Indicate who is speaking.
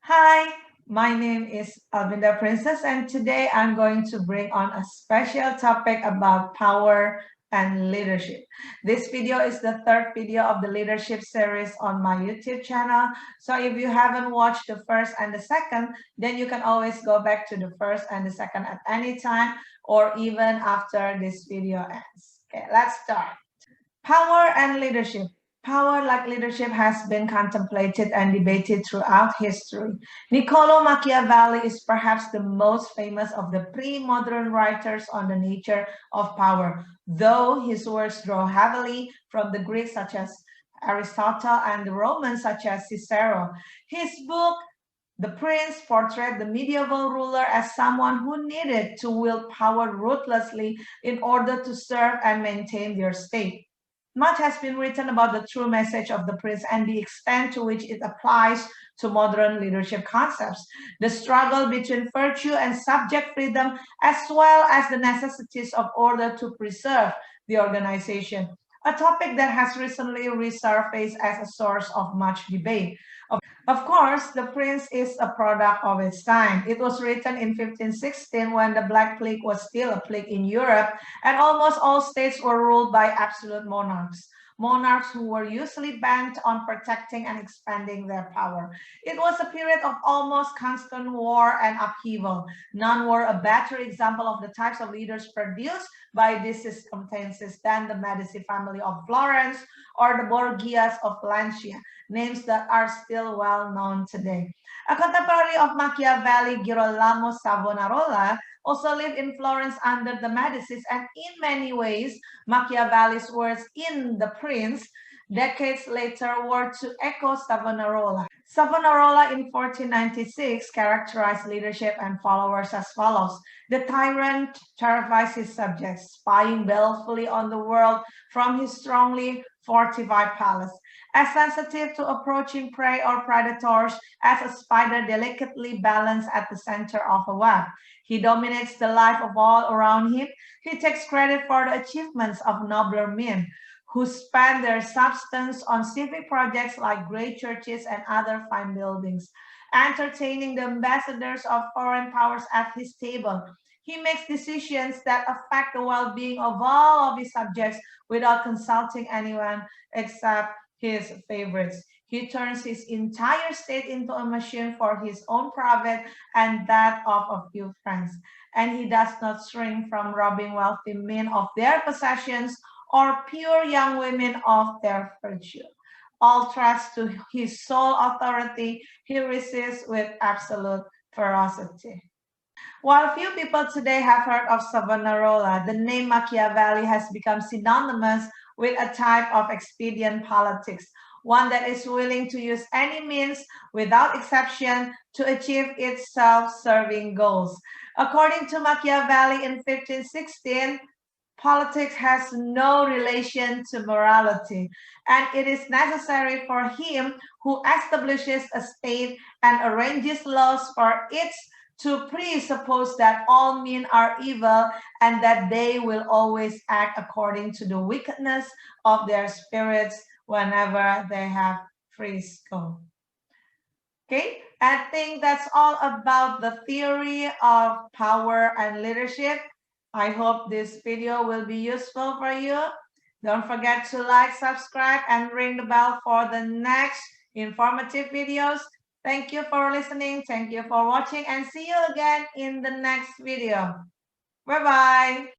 Speaker 1: Hi, my name is Elfindah Princes, and today I'm going to bring on a special topic about power and leadership. This video is the third video of the leadership series on my YouTube channel. So if you haven't watched the first and the second, then you can always go back to the first and the second at any time or even after this video ends. Okay, let's start. Power and leadership. Power, like leadership, has been contemplated and debated throughout history. Niccolo Machiavelli is perhaps the most famous of the pre-modern writers on the nature of power, though his works draw heavily from the Greeks such as Aristotle and the Romans such as Cicero. His book the prince portrayed the medieval ruler as someone who needed to wield power ruthlessly in order to serve and maintain their state. Much has been written about the true message of the prince and the extent to which it applies to modern leadership concepts, the struggle between virtue and subject freedom, as well as the necessities of order to preserve the organization, a topic that has recently resurfaced as a source of much debate. Of course, The Prince is a product of its time. It was written in 1516 when the Black Plague was still a plague in Europe, and almost all states were ruled by absolute monarchs. Monarchs who were usually bent on protecting and expanding their power. It was a period of almost constant war and upheaval. None were a better example of the types of leaders produced by these circumstances than the Medici family of Florence or the Borgias of Valencia, names that are still well known today. A contemporary of Machiavelli, Girolamo Savonarola, also lived in Florence under the Medicis, and in many ways, Machiavelli's words in The Prince decades later were to echo Savonarola. Savonarola in 1496 characterized leadership and followers as follows. The tyrant terrifies his subjects, spying balefully on the world from his strongly fortified palace. As sensitive to approaching prey or predators as a spider delicately balanced at the center of a web. He dominates the life of all around him. He takes credit for the achievements of nobler men who spend their substance on civic projects like great churches and other fine buildings, entertaining the ambassadors of foreign powers at his table. He makes decisions that affect the well-being of all of his subjects without consulting anyone except his favorites. He turns his entire state into a machine for his own profit and that of a few friends. And he does not shrink from robbing wealthy men of their possessions or pure young women of their virtue. All threats to his sole authority he resists with absolute ferocity. While few people today have heard of Savonarola, the name Machiavelli has become synonymous with a type of expedient politics, one that is willing to use any means without exception to achieve its self-serving goals. According to Machiavelli in 1516, politics has no relation to morality, and it is necessary for him who establishes a state and arranges laws for it to presuppose that all men are evil and that they will always act according to the wickedness of their spirits whenever they have free will. Okay, I think that's all about the theory of power and leadership. I hope this video will be useful for you. Don't forget to like, subscribe, and ring the bell for the next informative videos. Thank you for listening. Thank you for watching, and see you again in the next video. Bye-bye.